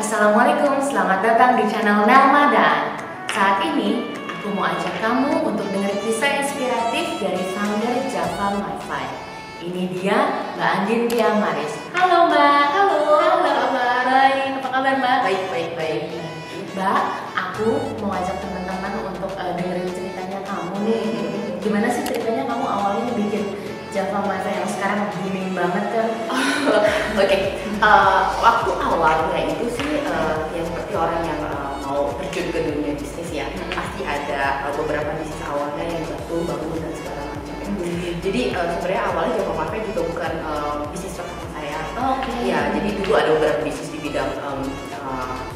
Assalamualaikum, selamat datang di channel Nelmadan. Saat ini, aku mau ajak kamu untuk dengar kisah inspiratif dari founder Java MiFi. Ini dia Mbak Andin Tiamaris. Halo Mbak. Halo, apa kabar? Baik, apa kabar Mbak? Baik. Mbak, aku mau ajak teman-teman untuk dengerin ceritanya kamu nih. Gimana sih ceritanya kamu awalnya bikin Java MiFi yang sekarang booming banget kan? Oke. Waktu awalnya itu sih yang seperti orang yang mau terjun ke dunia bisnis ya, pasti ada beberapa bisnis awalnya yang jatuh, bangun dan segala macam. Jadi sebenarnya awalnya Java MiFi juga bukan bisnis pertama saya. Oke. Ya, jadi dulu ada beberapa bisnis di bidang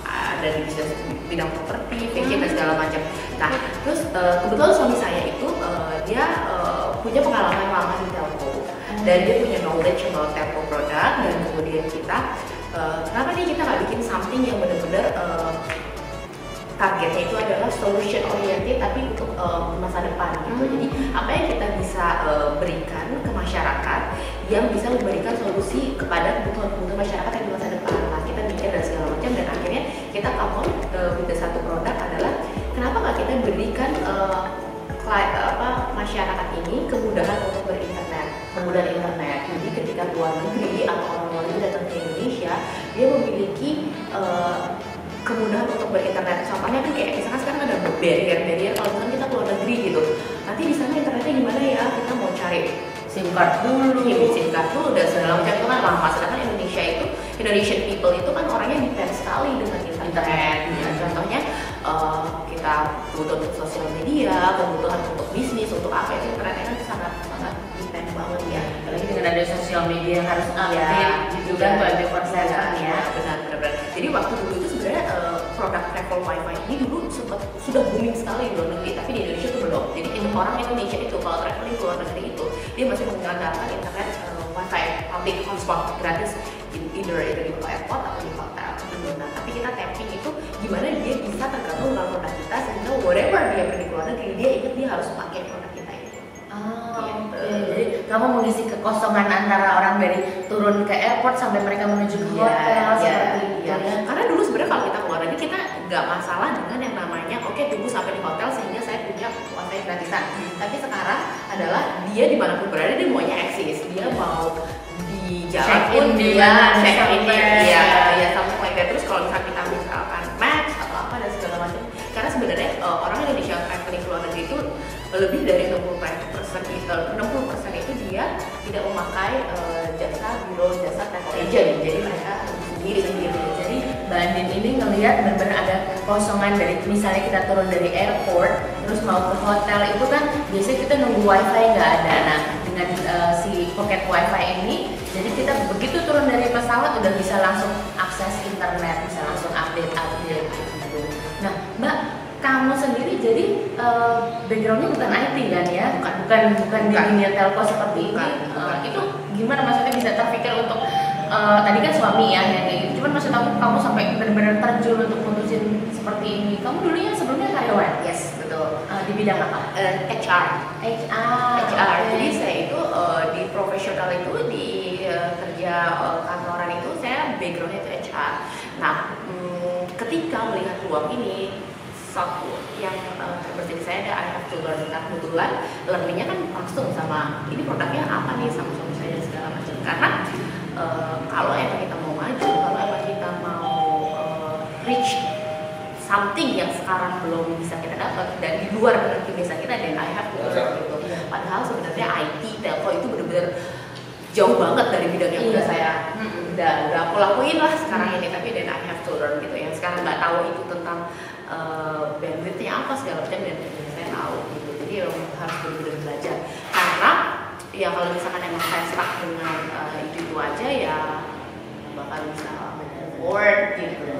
ada di bisnis bidang properti, fashion dan segala macam. Nah, terus kebetulan suami saya itu dia punya pengalaman lama di telco dan dia punya knowledge about telco produk, dan kemudian kita kenapa nih kita nggak bikin something yang benar-benar targetnya itu adalah solution oriented tapi untuk masa depan gitu. Jadi apa yang kita bisa berikan ke masyarakat yang bisa memberikan solusi kepada kebutuhan masyarakat yang di masa depan. Nah, kita mikir dan segala macam, dan akhirnya kita come on with satu produk adalah kenapa nggak kita berikan masyarakat ini kemudahan untuk berinternet, kemudahan internet. Jadi ketika luar negeri atau orang luar negeri datang ke Indonesia, dia memiliki kemudahan untuk berinternet. Contohnya kan kayak misalkan sekarang ada barrier kalau misalkan kita keluar negeri gitu, nanti di sana internetnya gimana ya? Kita mau cari SIM card dulu, SIM card dulu dan segala macam itu kan lama. Sedangkan Indonesian people itu kan orangnya depend sekali dengan internet. Ya, contohnya kita kebutuhan untuk sosial media, kebutuhan untuk bisnis, untuk apa itu internetnya kan sangat depend banget ya. Apalagi dengan ada sosial media yang harus update gitu kan 24/7 ya. Benar. Jadi waktu dulu itu sebenarnya produk travel wifi ini dulu sudah booming sekali di luar negeri, tapi di Indonesia itu belum. Jadi orang Indonesia itu kalau traveling ke luar negeri itu dia masih mengandalkan internet wifi public hotspot gratis either di airport atau di hotel. Nah, tapi kita tapping itu gimana dia bisa tergabung dengan produk kita sehingga whatever dia pergi ke luar negeri dia ingat dia harus pakai produk kita itu. Jadi kamu mengisi kekosongan antara orang dari turun ke airport sampai mereka menuju ke hotel seperti itu. Ya. Karena dulu sebenarnya kalau kita keluar negeri kita nggak masalah dengan yang namanya oke, tunggu sampai di hotel sehingga saya punya wifi gratisan. Tapi sekarang adalah dia dimanapun berada dia maunya eksis, dia mau di jalan pun dia check in ya something like that. Terus kalau misalkan kita misalkan match atau apa dan segala macam, karena sebenarnya orang Indonesia traveling ke luar negeri itu lebih dari 60% itu dia tidak memakai jasa travel agent, jadi mereka sendiri. Jadi Mbak Andin ini ngelihat benar-benar ada kekosongan dari misalnya kita turun dari airport terus mau ke hotel itu kan biasanya kita nunggu wifi nggak ada. Nah dengan si pocket wifi ini jadi kita begitu turun dari pesawat udah bisa langsung akses internet, bisa langsung update gitu. Nah Mbak, kamu sendiri jadi backgroundnya bukan IT kan ya? Bukan di dunia telco seperti ini. Itu gimana maksudnya bisa terpikir untuk tadi kan suami ya yang kayak gitu. Cuman maksud kamu sampai benar-benar terjun untuk mutusin seperti ini. Kamu dulunya sebelumnya karyawan? Yes, betul. Di bidang apa? HR. Okay. Jadi saya itu di profesional itu di kerja kantoran itu saya backgroundnya itu HR. Nah, ketika melihat peluang ini satu yang seperti saya ada I have to learn. Nah, kebetulan learningnya kan langsung sama ini produknya apa nih sama suami saya dan segala macam. Karena kalau emang kita mau maju, kalau emang kita mau reach something yang sekarang belum bisa kita dapat dan di luar dari kebiasaan kita, dan I have to learn gitu. Padahal sebenarnya IT telco itu benar-benar jauh banget dari bidang yang udah saya udah aku lakuin lah sekarang ini, tapi dan I have to learn gitu. Yang sekarang nggak tahu itu tentang bandwidthnya apa segala macam, dan saya tahu gitu. Jadi harus benar-benar belajar, karena ya kalau misalkan emang saya stuck dengan itu aja ya bakal bisa forward gitu.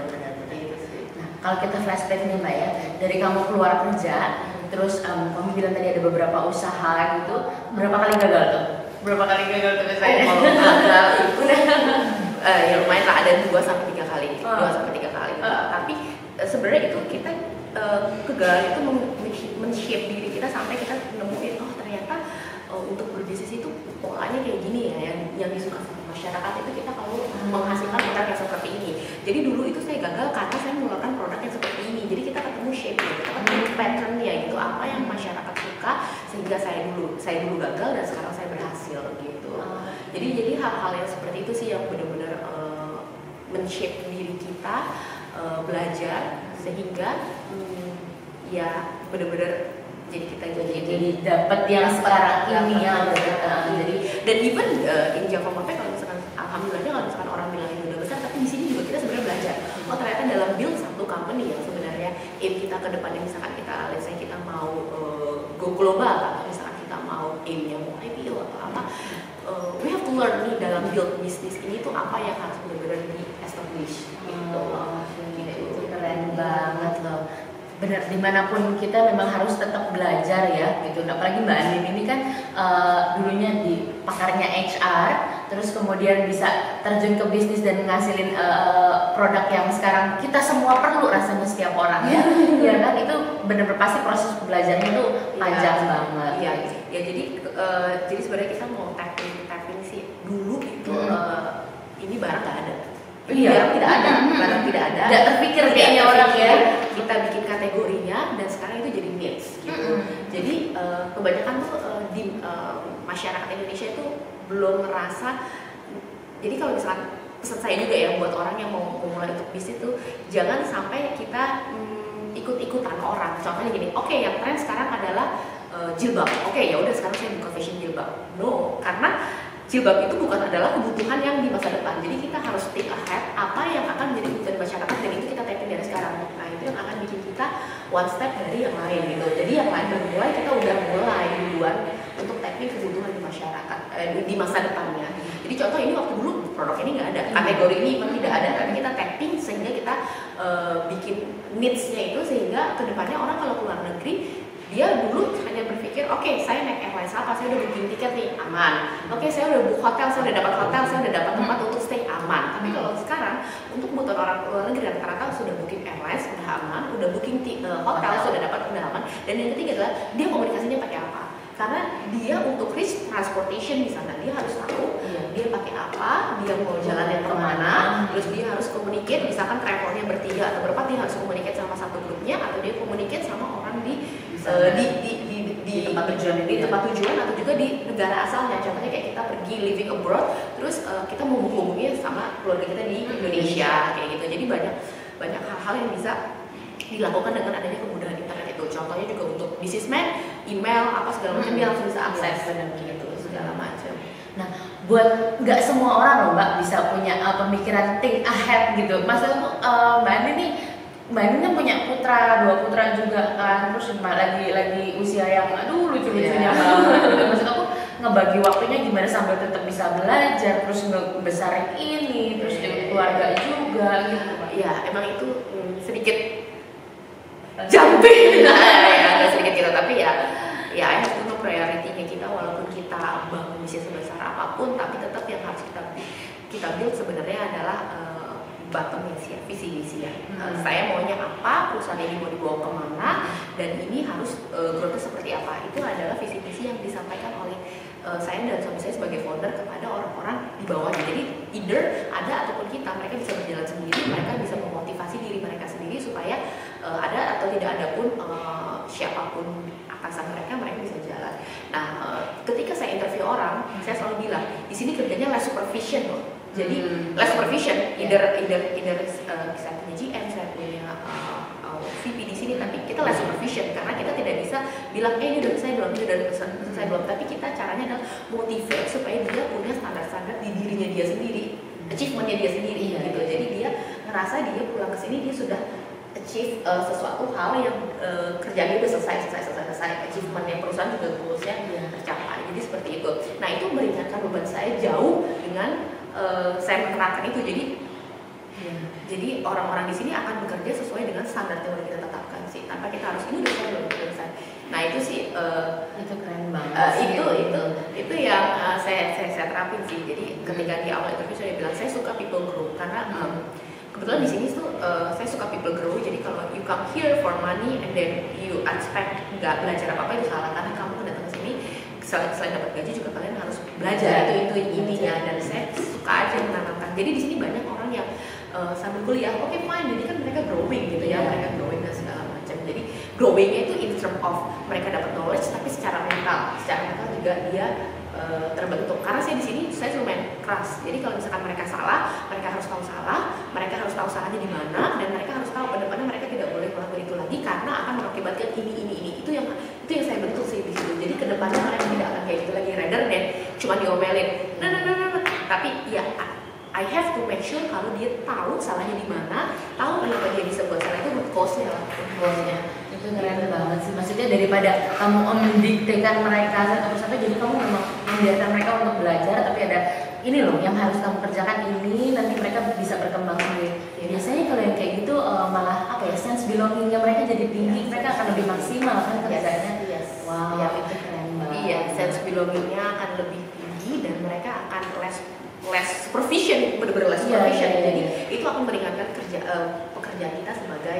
Nah, kalau kita flashback nih Mbak ya, dari kamu keluar kerja, terus kamu bilang tadi ada beberapa usaha gitu, berapa kali gagal tuh? Berapa kali gagal tuh saya? Kalau gagal itu ya lumayan lah, ada 2-3 kali. Tapi sebenarnya itu kita kegagalan itu men-shape diri kita sampai kita nemuin oh ternyata untuk berbisnis itu polanya kayak gini ya yang disuka sama masyarakat itu kita kalau menghasilkan produk yang seperti ini. Jadi dulu itu saya gagal karena saya mengeluarkan produk yang seperti ini. Jadi kita ketemu shape, kita ketemu patternnya gitu, apa yang masyarakat suka, sehingga saya dulu gagal dan sekarang saya berhasil gitu. Jadi hal-hal yang seperti itu sih yang benar-benar men-shape diri kita, belajar sehingga ya benar-benar jadi kita jadi dapat yang sekarang ini ya. Jadi dan even in Java Market kalau misalkan alhamdulillahnya kalau misalkan orang bilang ini udah besar, tapi di sini juga kita sebenarnya belajar. Oh ternyata dalam build satu company yang sebenarnya aim kita ke depannya, misalkan kita mau go global atau misalkan kita mau aimnya mau IPO atau apa, we have to learn nih dalam build bisnis ini tuh apa yang harus benar-benar di establish gitu. Itu keren banget loh. Benar, dimanapun kita memang harus tetap belajar ya gitu. Apalagi Mbak Andin ini kan dulunya di pakarnya HR, terus kemudian bisa terjun ke bisnis dan ngasilin produk yang sekarang kita semua perlu rasanya setiap orang ya. Ya kan, itu benar-benar pasti proses belajarnya itu panjang banget. Iya, ya jadi sebenarnya kita mau tapping sih dulu itu ini barang nggak ada. Iya, barang tidak ada. Nggak terpikir kayaknya orang ya. Kita bikin kategorinya dan sekarang itu jadi needs gitu. Jadi kebanyakan tuh di masyarakat Indonesia itu belum ngerasa. Jadi kalau misalkan pesan saya juga ya buat orang yang mau mulai untuk bisnis tuh jangan sampai kita ikut-ikutan orang. Contohnya gini, oke, yang tren sekarang adalah jilbab. Oke, ya udah sekarang saya buka fashion jilbab. No, karena jilbab itu bukan adalah kebutuhan yang di masa depan. Jadi kita harus think ahead apa yang akan menjadi kebutuhan masyarakat dan itu kita tapping dari sekarang. Nah itu yang akan bikin kita one step dari yang lain gitu. Jadi yang lain baru mulai, kita udah mulai duluan untuk tapping kebutuhan di masyarakat di masa depannya. Jadi contoh ini waktu dulu produk ini nggak ada, kategori ini memang tidak ada, tapi kita tapping sehingga kita bikin needs-nya itu sehingga kedepannya orang kalau keluar negeri dia dulu hanya berpikir, oke, saya naik airlines apa, saya udah booking tiket nih, aman. Oke, saya udah book hotel, saya udah dapat hotel, saya udah dapat tempat untuk stay, aman. Tapi kalau sekarang untuk kebutuhan orang luar negeri rata-rata sudah booking airlines, udah aman, udah booking hotel, sudah dapat, udah aman. Dan yang ketiga adalah dia komunikasinya pakai apa? Karena dia untuk risk transportation di sana dia harus tahu dia pakai apa, dia mau jalannya kemana, terus dia harus communicate, misalkan travelnya bertiga atau berempat, dia harus communicate sama satu grupnya atau dia communicate sama orang di tempat tujuan atau juga di negara asalnya. Contohnya kayak kita pergi living abroad, terus kita mau menghubungi sama keluarga kita di Indonesia kayak gitu. Jadi banyak hal-hal yang bisa dilakukan dengan adanya kemudahan internet itu. Contohnya juga untuk businessman, email apa segala macam dia langsung bisa akses gitu segala macam. Nah, buat nggak semua orang loh Mbak bisa punya pemikiran think ahead gitu. Maksudnya Mbak Andin nih, Mbak Andin kan punya dua putra juga kan, terus lagi usia yang lucu-lucunya banget. Gitu. Maksud aku ngebagi waktunya gimana sambil tetap bisa belajar, terus ngebesarin ini, terus keluarga juga gitu. Iya, emang itu sedikit jumping ya agak sedikit gitu, tapi ya I have to know priority-nya kita, walaupun kita bangun bisnis sebesar apapun, tapi tetap yang harus kita build sebenarnya adalah bottom ya, visi misi ya. Saya maunya apa, perusahaan ini mau dibawa kemana, dan ini harus growth seperti apa. Itu adalah visi misi yang disampaikan oleh saya dan suami saya sebagai founder kepada orang-orang di bawahnya. Jadi either ada ataupun mereka bisa berjalan sendiri, mereka bisa memotivasi diri mereka sendiri supaya ada atau tidak ada pun siapapun atasan mereka bisa jalan. Nah, ketika saya interview orang, saya selalu bilang di sini kerjanya less supervision loh. Jadi less supervision, either saya punya GM, saya punya VP di sini, tapi kita less supervision karena kita tidak bisa bilang ini udah selesai belum, ini udah selesai belum. Tapi kita caranya adalah motivate supaya dia punya standar-standar di dirinya dia sendiri, achievementnya dia sendiri gitu. Jadi dia ngerasa dia pulang ke sini dia sudah achieve sesuatu hal yang kerjanya udah selesai, achievementnya perusahaan juga goalsnya tercapai. Jadi seperti itu. Nah itu meringankan beban saya jauh dengan saya menerapkan itu. Jadi orang-orang di sini akan bekerja sesuai dengan standar yang udah kita tetapkan sih, tanpa kita harus ini udah selesai. Nah itu sih itu keren banget. Itu yang saya terapin sih. Jadi ketika di awal interview saya bilang saya suka people grow karena kebetulan di sini tuh saya suka people grow. Jadi kalau you come here for money and then you expect nggak belajar apa-apa, itu salah, karena kamu datang ke sini selain dapat gaji juga kalian harus belajar, itu intinya. Dan saya suka aja menanamkan. Jadi di sini banyak orang yang sambil kuliah, oke fine, jadi kan mereka growing gitu ya, mereka growing dan segala macam. Jadi growingnya itu in term of mereka dapat knowledge, tapi secara mental juga dia terbentuk. Karena saya di sini saya lumayan keras. Jadi kalau misalkan mereka salah, mereka harus tahu salah, mereka harus tahu salahnya di mana, dan mereka harus tahu kedepannya mereka tidak boleh melakukan itu lagi karena akan mengakibatkan ini. Itu yang saya bentuk sih di situ. Jadi kedepannya mereka tidak akan kayak gitu lagi, rather than cuma diomelin. Nah. Tapi ya I have to make sure kalau dia tahu salahnya di mana, tahu kenapa dia bisa buat salah, itu root cause-nya lah. Itu keren banget sih. Maksudnya daripada kamu mendiktekan mereka satu persatu, jadi kamu memang membiarkan mereka untuk belajar, tapi ada ini loh yang harus kamu kerjakan ini, nanti mereka bisa berkembang sendiri. Biasanya kalau yang kayak gitu malah apa ya, sense belongingnya mereka jadi tinggi, mereka akan lebih maksimal kan kerjanya. Wow, itu keren banget. Iya, sense belongingnya akan lebih tinggi dan mereka akan less supervision, benar-benar less supervision. Jadi itu akan meringankan pekerjaan kita sebagai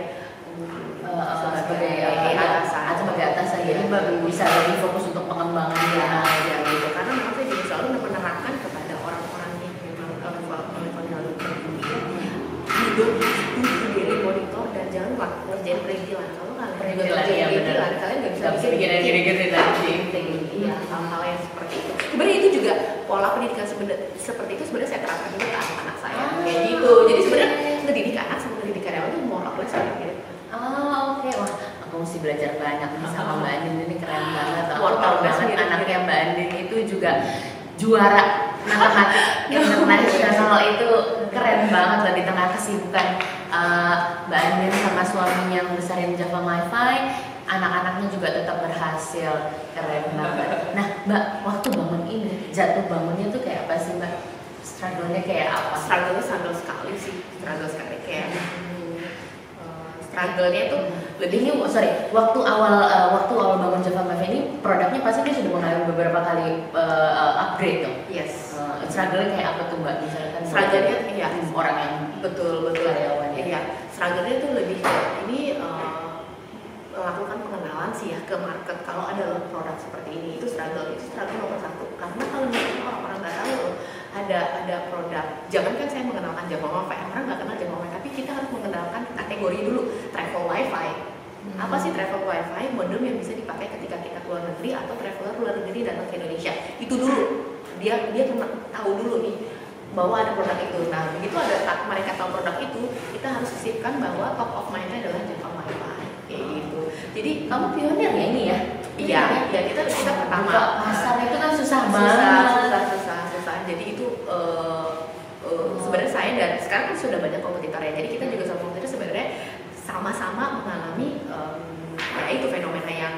atasan. Jadi bisa lebih fokus untuk pengembangannya gitu. Karena memang saya juga selalu menerapkan kepada orang-orang yang memang levelnya lebih tinggi, hidup itu daily monitor dan jangan lupa ngerjain perintilan. Kalau kalian perintilan, kalian nggak bisa gini tadi. Iya, hal-hal yang seperti itu. Sebenarnya itu juga pola pendidikan seperti itu sebenarnya saya terapkan juga ke anak-anak saya. Kayak gitu. Jadi sebenarnya ngedidik anak sama ngedidik karyawan itu more or less gitu. Oke. Wah, aku mesti belajar banyak nih sama Mbak Andin, ini keren banget. Aku Mortal tahu banget anaknya Mbak Andin itu juga juara matematik internasional, itu keren banget loh di tengah kesibukan Mbak Andin sama suaminya besarin Java MiFi, anak-anaknya juga tetap berhasil, keren banget. Nah Mbak, waktu bangun ini, jatuh bangunnya tuh kayak apa sih Mbak? Struggle-nya kayak apa? Struggle sekali sih, kayak struggle-nya tuh lebih ini waktu awal bangun Java MiFi ini produknya pasti dia sudah mengalami beberapa kali upgrade dong. Yes. Struggle-nya kayak apa tuh Mbak? Misalkan struggle-nya ya orang yang betul karyawan ya. Iya. Struggle-nya tuh lebih ini melakukan pengenalan sih ya ke market. Kalau ada produk seperti ini, itu struggle nomor satu. Karena kalau misalnya orang-orang nggak tahu ada produk, jangankan saya mengenalkan Java MiFi, orang nggak kenal Java MiFi, tapi kita harus mengenalkan kategori dulu, travel Wi-Fi. Apa sih travel Wi-Fi? Modem yang bisa dipakai ketika kita keluar negeri atau traveler luar negeri datang ke Indonesia. Itu dulu, dia tahu dulu nih bahwa ada produk itu. Nah, begitu mereka tahu produk itu, kita harus sisipkan bahwa top of mind-nya adalah Java MiFi. Kayak gitu. Jadi kamu pionir ya ini ya? Iya, kita pertama. Pasar itu kan susah banget. Susah. Jadi itu sebenarnya saya dan sekarang kan sudah banyak kompetitor ya. Jadi kita juga sama kompetitor sebenarnya sama-sama mengalami ya itu fenomena yang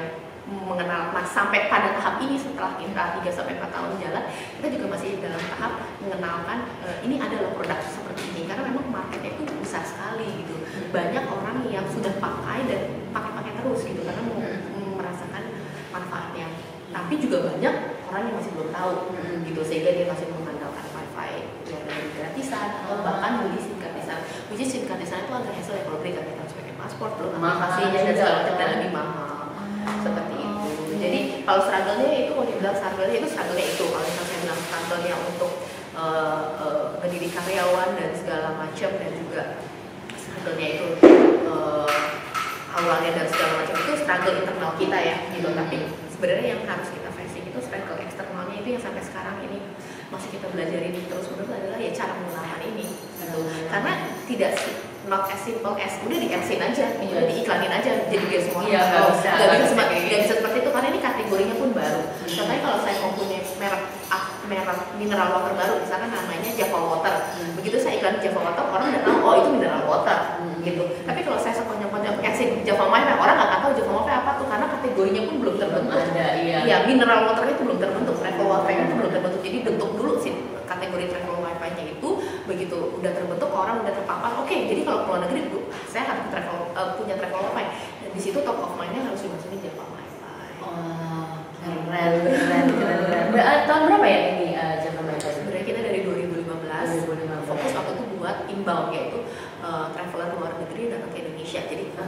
mengenal sampai pada tahap ini. Setelah kita 3-4 tahun jalan, kita juga masih dalam tahap mengenalkan ini adalah produk seperti ini, karena memang marketnya itu besar sekali gitu. Banyak orang yang sudah pakai dan pakai terus gitu karena merasakan manfaatnya. Tapi juga banyak orang yang masih belum tahu gitu, sehingga dia masih mengandalkan Wi-Fi yang dari gratisan atau bahkan beli SIM card di sana. Which is SIM card di sana itu agak hassle ya, kalau beli kan kita harus pakai paspor, belum aplikasinya dan segala macam, dan lebih mahal. Seperti itu. Jadi kalau struggle-nya itu, kalau dibilang struggle-nya itu kalau misalnya saya bilang struggle-nya untuk mendidik karyawan dan segala macam, dan juga struggle-nya itu awalnya dan segala macam, itu struggle internal kita ya gitu. Tapi sebenarnya yang harus kita facing itu struggle eksternalnya, itu yang sampai sekarang ini masih kita belajarin terus-menerus adalah ya cara mengenalkan ini gitu. Karena tidak not as simple as udah di-adsin aja, udah diiklanin aja jadi biar semua nggak bisa seperti itu, karena ini kategorinya pun baru. Contohnya kalau saya mau punya merek mineral water baru, misalkan namanya Java Water, begitu saya iklan Java Water, orang udah tahu oh itu mineral water gitu. Tapi kalau saya sepanjang-panjang kasih Java MiFi, orang nggak tahu Java MiFi apa tuh, karena kategorinya pun belum terbentuk. Iya, mineral water itu belum terbentuk, travel Wi-Fi itu belum terbentuk. Jadi bentuk dulu sih kategori travel Wi-Fi-nya itu, begitu udah terbentuk, orang udah terpapar. Oke, jadi kalau keluar negeri saya harus punya travel Wi-Fi, dan di situ top of mind-nya harus dimasukin Java MiFi. Keren. Tahun berapa ya ini Java MiFi? Sebenarnya kita dari 2015 fokus waktu itu buat inbound, yaitu traveler luar negeri datang ke Indonesia. Jadi kita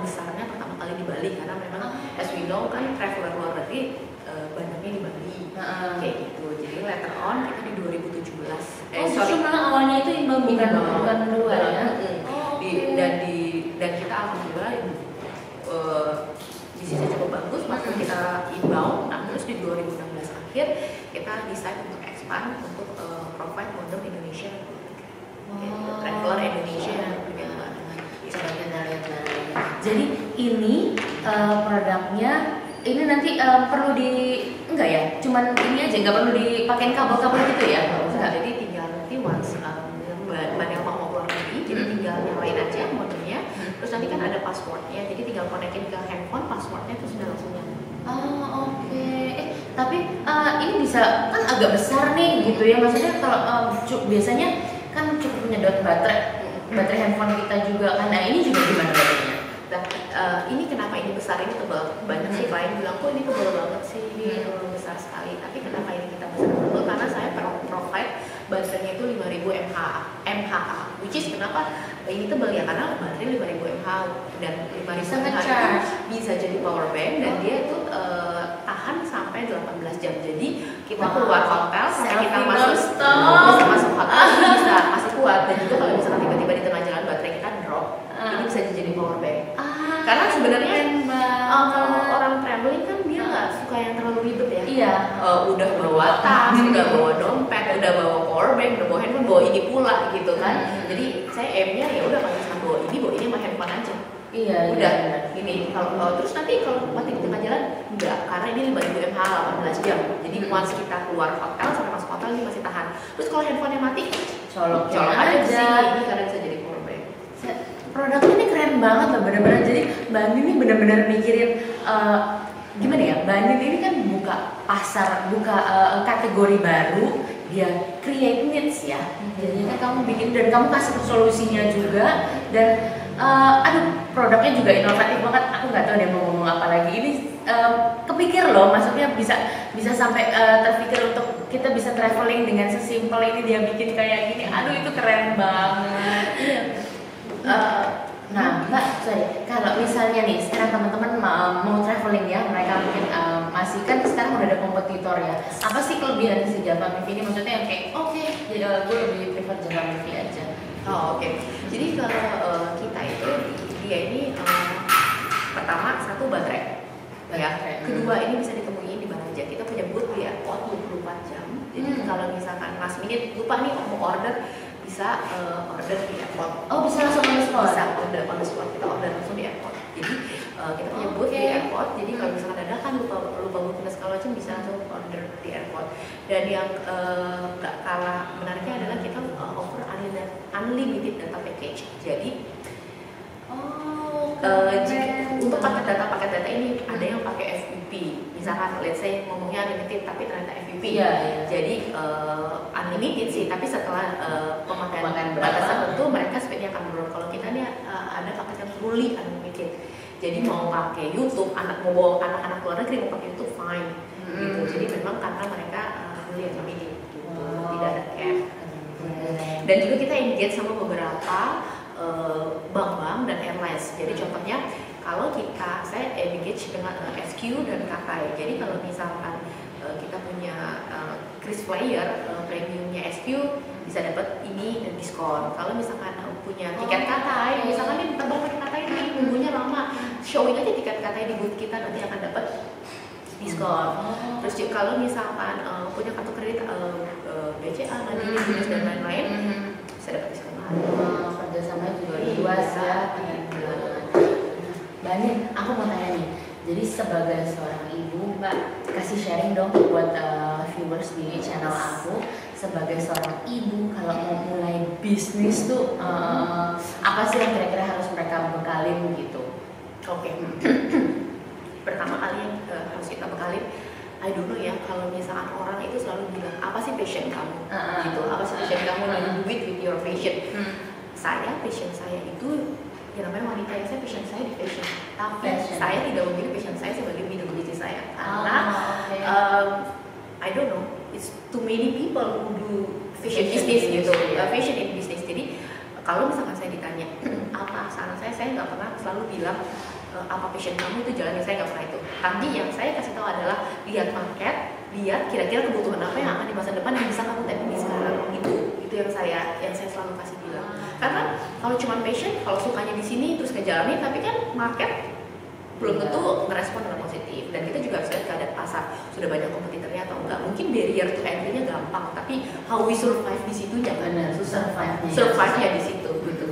besarnya pertama kali di Bali, karena memang as we know kan traveler luar negeri bandengnya di Bali, kayak gitu. Jadi later on kita di 2017. Sorry, malah awalnya itu imbang bukan luar ya. Dan kita alhamdulillah bisnisnya cukup bagus, waktu kita inbound. Nah terus di 2016 akhir kita decide untuk expand untuk provide modem Indonesia, traveler Indonesia yang berjalan. Coba kita lihat. Jadi ini produknya ini nanti perlu enggak ya? Cuman ini aja, nggak perlu dipakein kabel-kabel gitu ya? Enggak. Jadi tinggal nanti once Mbak Nelma mau keluar negeri, jadi tinggal nyalain aja modemnya. Terus nanti kan ada passwordnya, jadi tinggal konekin ke handphone, passwordnya itu sudah langsung nyala. Oke. Tapi ini bisa kan agak besar nih gitu ya? Maksudnya kalau biasanya kan cukup menyedot baterai handphone kita juga kan. Nah ini juga gimana baterainya? Nah, ini kenapa ini besar, ini tebal? Banyak sih klien bilang kok ini tebal banget sih, ini besar sekali. Tapi kenapa ini kita besar tebal? Karena saya provide baterainya itu 5000 mAh, which is kenapa ini tebal ya, karena baterai 5000 mAh dan 5000 mAh itu bisa jadi power bank dan dia itu tahan sampai 18 jam. Jadi kita keluar hotel sampai kita masuk hotel ini bisa masih kuat. Dan juga kalau misalkan tiba-tiba di tengah jalan baterai kita drop, ini bisa jadi power bank. Karena sebenarnya kalau orang traveling kan dia nggak suka yang terlalu ribet ya. Iya. Udah bawa tas, udah bawa dompet, udah bawa power bank, udah bawa handphone, bawa ini pula gitu kan. Jadi saya aimnya ya udah kalau misalkan bawa ini sama handphone aja. Iya. Udah. Ini kalau terus nanti kalau mati di tengah jalan enggak, karena ini 5000 mAh 18 jam. Jadi once kita keluar hotel sampai masuk hotel ini masih tahan. Terus kalau handphonenya mati, colok aja. Ini karena bisa jadi power bank. Produknya ini keren banget loh, bener-bener. Jadi Mbak Andin ini bener-bener mikirin gimana ya, Mbak Andin ini kan buka pasar, buka kategori baru, dia create needs ya. Jadinya kan kamu bikin dan kamu kasih solusinya juga. Dan produknya juga inovatif banget. Aku nggak tahu dia mau ngomong apa lagi. Ini kepikir loh, maksudnya bisa sampai terpikir untuk kita bisa traveling dengan sesimpel ini, dia bikin kayak gini. Aduh itu keren banget. Iya. Nah Mbak, sorry, kalau misalnya nih sekarang teman-teman mau traveling ya, mereka mungkin masih kan sekarang udah ada kompetitor ya. Apa sih kelebihan si Java MIFI ini? Maksudnya yang kayak gue lebih prefer Java MIFI aja. Oke. Jadi kalau kita itu dia ini pertama satu baterai. Ya. Kedua ini bisa ditemui di mana aja. Kita punya booth di airport 24 jam. Jadi kalau misalkan last minute lupa nih mau order, bisa order di airport. Oh bisa langsung on the spot? Bisa order on the spot, kita order langsung di airport. Jadi kita punya booth di airport. Jadi kalau misalkan ada kan lupa booking dan segala macam bisa langsung order di airport. Dan yang gak kalah menariknya adalah kita offer unlimited data package. Jadi untuk paket data ini ada yang pakai FVP. Misalkan let's say ngomongnya unlimited tapi ternyata FVP. Jadi unlimited sih, tapi setelah pemakaian batasan tertentu mereka speednya akan menurun. Kalau kita nih ada paket yang truly unlimited. Jadi mau pakai YouTube, mau bawa anak-anak luar negeri mau pakai YouTube fine. Gitu. Jadi memang karena mereka unlimited gitu. Tidak ada cap. Dan juga kita engage sama beberapa bank-bank dan airlines. Jadi contohnya kalau saya engage dengan SQ dan Kakak. Jadi kalau misalkan kita punya KrisFlyer premiumnya SQ bisa dapat ini dan diskon. Kalau misalkan punya tiket Kakak, misalkan dia terbang pakai Kakak ini nunggunya lama, showing aja tiket Kakak di booth kita nanti akan dapat diskon. Terus kalau misalkan punya kartu kredit BCA, Mandiri, Binus dan lain-lain, bisa dapat diskon. Kerjasamanya juga luas ya. Mbak Andin, aku mau tanya nih. Jadi sebagai seorang ibu, Mbak kasih sharing dong buat viewers di channel aku. Sebagai seorang ibu, kalau mau mulai bisnis tuh apa sih yang kira-kira harus mereka bekalin gitu? Oke. Pertama kali yang harus kita bekalin, I don't know ya, kalau misalkan orang itu selalu bilang apa sih passion kamu, gitu, apa sih passion kamu, do it with your passion. Passion saya itu ya namanya wanita ya, saya passion saya di fashion, tapi saya tidak memilih passion saya sebagai bidang bisnis saya karena I don't know, it's too many people who do fashion business gitu, fashion in business. Jadi kalau misalkan saya ditanya apa saran saya nggak pernah selalu bilang apa passion kamu itu jalannya, saya nggak pernah itu. Tapi yang saya kasih tahu adalah lihat market, lihat kira-kira kebutuhan apa yang akan di masa depan yang bisa kamu tapping sekarang. Itu yang saya selalu kasih bilang. Karena kalau cuma passion, kalau sukanya di sini terus ngejalanin, tapi kan market belum tentu ngerespon dengan positif. Dan kita juga harus lihat keadaan pasar, sudah banyak kompetitornya atau enggak. Mungkin barrier to entry-nya gampang, tapi how we survive di situnya kan, survive-nya di situ gitu.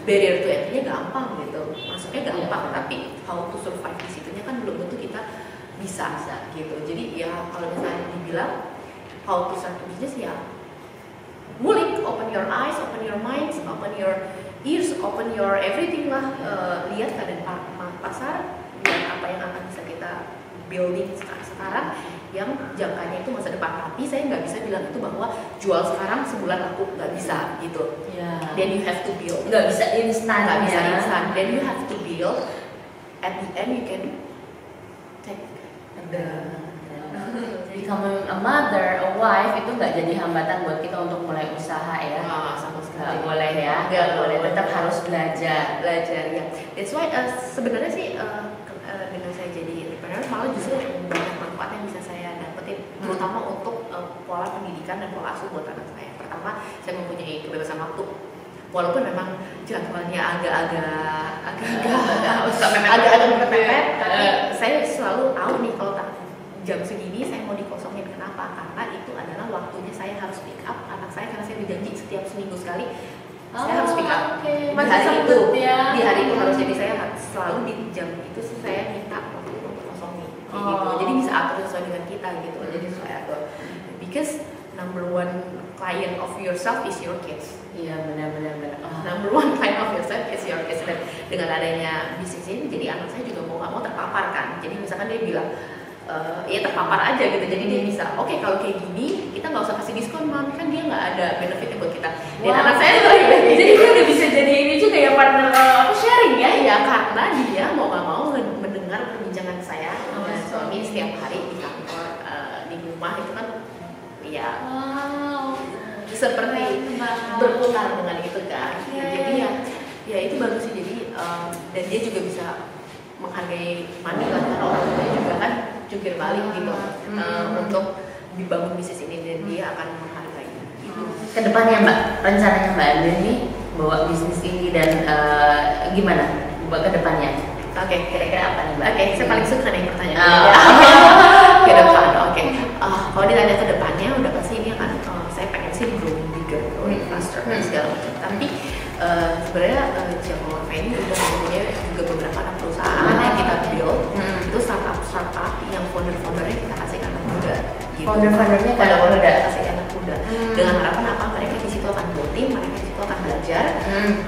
Barrier to entry-nya gampang gitu, masuknya gampang, tapi how to survive di situnya kan belum tentu kita bisa gitu. Jadi ya kalau misalnya dibilang how to start a business, ya ngulik, open your eyes, open your minds, open your ears, open your everything lah. Lihat keadaan pasar, lihat apa yang akan bisa kita building sekarang yang jangkanya itu masa depan. Tapi saya nggak bisa bilang itu bahwa jual sekarang sebulan laku, nggak bisa gitu. Then you have to build, nggak bisa instan, then you have to build. At the end you can take becoming a mother, a wife itu nggak jadi hambatan buat kita untuk mulai usaha ya. Sama sekali. Nggak boleh ya, nggak boleh, tetap harus belajar ya. That's why sebenarnya sih dengan saya jadi entrepreneur malah justru banyak manfaat yang bisa saya dapetin, terutama untuk pola pendidikan dan pola asuh buat anak saya. Pertama, saya mempunyai kebebasan waktu. Walaupun memang jadwalnya agak mepet, tapi saya selalu tahu nih kalau jam segini saya mau dikosongin. Kenapa? Karena itu adalah waktunya saya harus pick up anak saya, karena saya berjanji setiap seminggu sekali saya harus pick up. Di hari itu harus, jadi saya selalu di jam itu saya minta waktu untuk kosongin gitu. Jadi bisa atur sesuai dengan kita gitu. Jadi saya atur. Because number one client of yourself is your kids. Iya, benar. Number one client of yourself is your kids. Dan dengan adanya bisnis ini, jadi anak saya juga mau nggak mau terpapar kan. Jadi misalkan dia bilang ya terpapar aja gitu, jadi dia bisa oke, kalau kayak gini kita nggak usah kasih diskon, Mam, kan dia nggak ada benefitnya buat kita. Dan anak saya tuh jadi dia udah bisa jadi ini juga ya, partner sharing ya. Ya karena dia mau nggak mau mendengar perbincangan saya dengan suami setiap hari di kantor, di rumah itu kan ya seperti berputar dengan itu kan. Jadi ya itu bagus sih. Jadi dan dia juga bisa menghargai money lah, karena orang tuanya juga kan jungkir balik gitu untuk dibangun bisnis ini, dan dia akan menghargai itu. Kedepannya Mbak, rencananya Mbak Andin nih bawa bisnis ini dan gimana buat kedepannya? Oke, kira-kira apa nih Mbak? Oke, saya paling suka nih pertanyaan ke depan. Oke, kalau ditanya ke depannya udah pasti ini akan saya pengen sih growing bigger, growing faster dan segala macam. Tapi sebenarnya Jawa ini udah mempunyai juga beberapa anak perusahaan yang kita build. Itu startup yang founder-foundernya kita kasih anak muda gitu. Founder-foundernya kalau udah kasih anak muda dengan harapan apa, mereka di situ akan voting, mereka di situ akan belajar,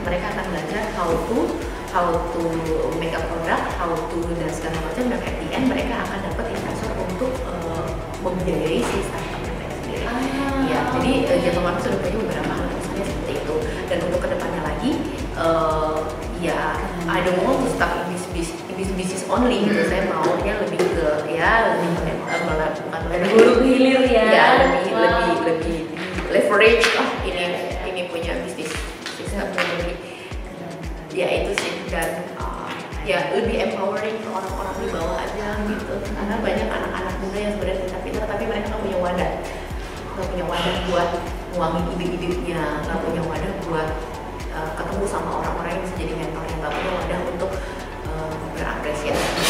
mereka akan belajar how to make a product, how to dan segala macam, dan at the end mereka akan dapat investor untuk membiayai si startup mereka sendiri. Ya, jadi Jatuh Manis sudah punya beberapa anak perusahaan seperti itu. Dan untuk kedepannya lagi, ya I don't want to stuck in this business only gitu. Saya maunya lebih ke bukan dari hulu ke hilir ya, lebih leverage lah ini punya bisnis sistem. Ya itu sih, dan ya lebih empowering ke orang-orang di bawah aja gitu. Karena banyak anak-anak muda yang sebenarnya pintar-pintar tapi mereka nggak punya wadah buat nuangin ide-idenya, nggak punya wadah buat ketemu sama orang-orang yang bisa jadi mentor, yang nggak punya wadah untuk berapresiasi.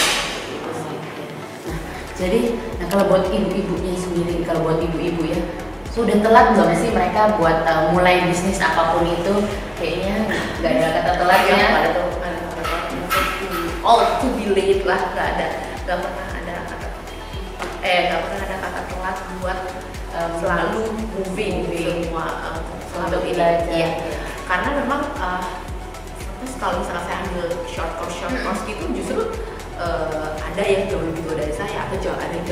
Gitu sih. Jadi, kalau buat ibu-ibunya sendiri, kalau buat ibu-ibu ya, sudah telat nggak sih mereka buat mulai bisnis apapun itu? Kayaknya nggak ada kata telatnya. All to be late lah, nggak pernah ada kata telat buat selalu moving semua, selalu belajar. Iya. Karena memang kalau misalnya saya ambil short course gitu, justru ada yang jauh lebih tua dari saya, atau ada yang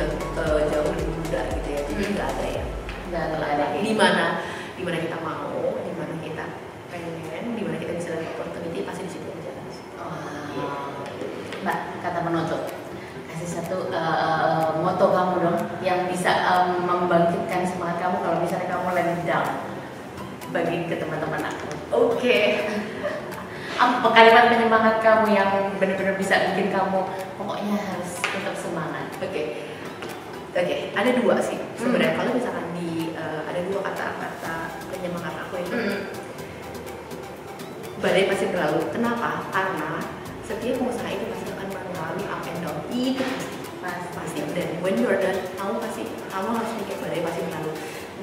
jauh lebih muda gitu ya. Jadi nggak ada ya. Nggak ada. Di mana kita mau, di mana kita pengen, di mana kita bisa dapat opportunity, pasti di situ aja. Mbak, kata penutup, kasih satu moto kamu dong yang bisa membangkitkan semangat kamu kalau misalnya kamu lagi down, bagi ke teman-teman aku. Oke. apa kalimat penyemangat kamu yang benar-benar bisa bikin kamu pokoknya harus tetap semangat? Oke, ada dua sih sebenarnya. Kalau misalkan ada dua kata-kata penyemangat aku itu, badai pasti berlalu. Kenapa? Karena setiap pengusaha itu pasti akan mengalami up and down. Itu pasti. Dan when you're done, kamu harus mikir badai pasti berlalu.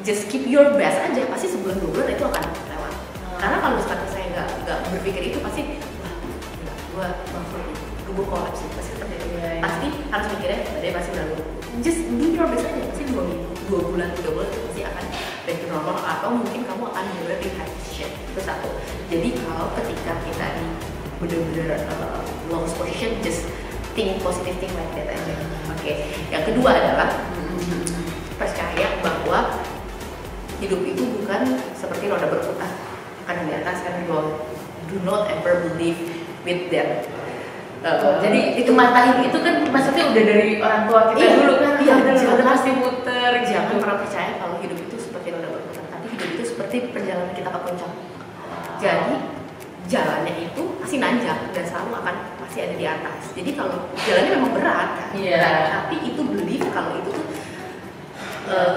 Just keep your best aja. Pasti sebulan 2 bulan itu akan lewat. Karena kalau misalkan saya nggak berpikir itu, pasti gue bangkrut, gue kolaps, pasti seperti itu. Pasti harus mikirnya badai pasti berlalu. Just do your best aja. Pasti 2 bulan, 3 bulan itu pasti akan back to normal, atau mungkin kamu akan benar-benar di high position. Itu satu. Jadi kalau ketika kita di benar-benar lost position, just think positive, think like that aja. Oke. Yang kedua adalah percaya bahwa hidup itu bukan seperti roda berputar, kadang di atas, kadang di bawah. Do not ever believe with them. Jadi itu matahin itu kan maksudnya udah dari orang tua kita dulu kan. Iya, udah pasti muter. Jangan pernah percaya kalau hidup itu seperti roda berputar, tapi hidup itu seperti perjalanan kita ke puncak. Jadi jalannya itu pasti nanjak dan selalu akan pasti ada di atas. Jadi kalau jalannya memang berat kan, tapi itu belief kalau itu tuh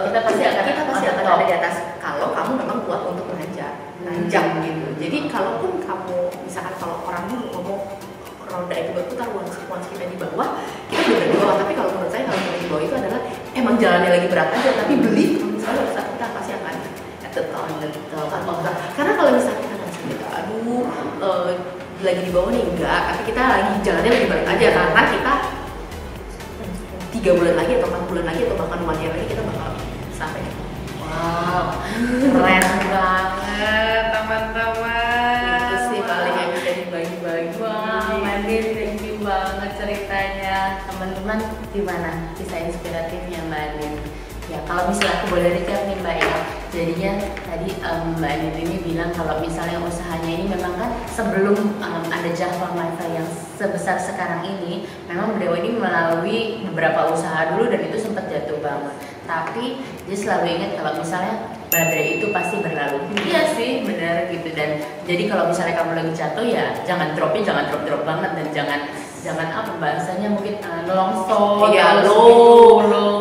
kita pasti akan ada di atas kalau kamu memang kuat untuk nanjak gitu. Jadi kalaupun kamu misalkan, kalau orang dulu ngomong roda itu berputar, once kita di bawah, kita udah di bawah. Tapi kalau menurut saya, kalau kita di bawah itu adalah emang jalannya lagi berat aja, tapi belief misalnya saat kita pasti akan at the top. Karena kalau misalnya kita nggak aduh lagi di bawah nih, enggak, tapi kita lagi jalannya lagi berat aja, karena kita 3 bulan lagi atau 4 bulan lagi atau bahkan 1 year lagi kita bakal sampai. Wow, keren banget teman-teman. Itu sih paling yang bisa dibagi-bagi. Wow, Mandin, thank you banget ceritanya. Teman-teman, gimana kisah inspiratifnya Mbak Andin? Ya, kalau misalnya aku boleh recap nih Mbak ya. Jadinya tadi Mbak Andin ini bilang kalau misalnya usahanya ini memang kan sebelum ada Java Wifi yang sebesar sekarang ini, memang beliau ini melalui beberapa usaha dulu dan itu sempat jatuh banget. Tapi dia selalu ingat kalau misalnya badai itu pasti berlalu. Iya sih, benar gitu. Dan jadi kalau misalnya kamu lagi jatuh, ya jangan drop banget, dan jangan apa bahasanya mungkin nolongso, iya, lo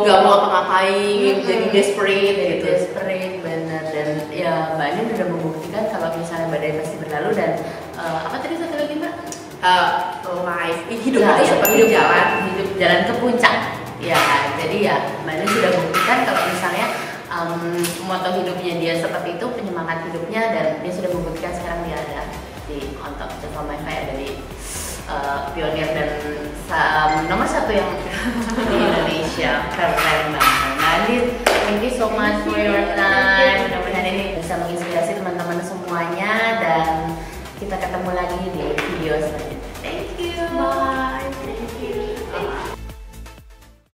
nggak mau apa-ngapain, jadi desperate gitu. Desperate, benar. Dan ya Mbak Andin udah membuktikan kalau misalnya badai pasti berlalu. Dan apa tadi satu lagi Mbak? Life, hidup itu seperti hidup jalan ke puncak. Ya, jadi ya Mbak Andin sudah buktikan kalau misalnya moto hidupnya dia seperti itu, penyemangat hidupnya, dan dia sudah membuktikan sekarang dia ada di on top Java Wifi, ada di pionir dan nomor 1 yang di Indonesia. Keren banget. Nadine, thank you so much for your time. Mudah-mudahan ini bisa menginspirasi teman-teman semuanya, dan kita ketemu lagi di video selanjutnya. Thank you. Bye.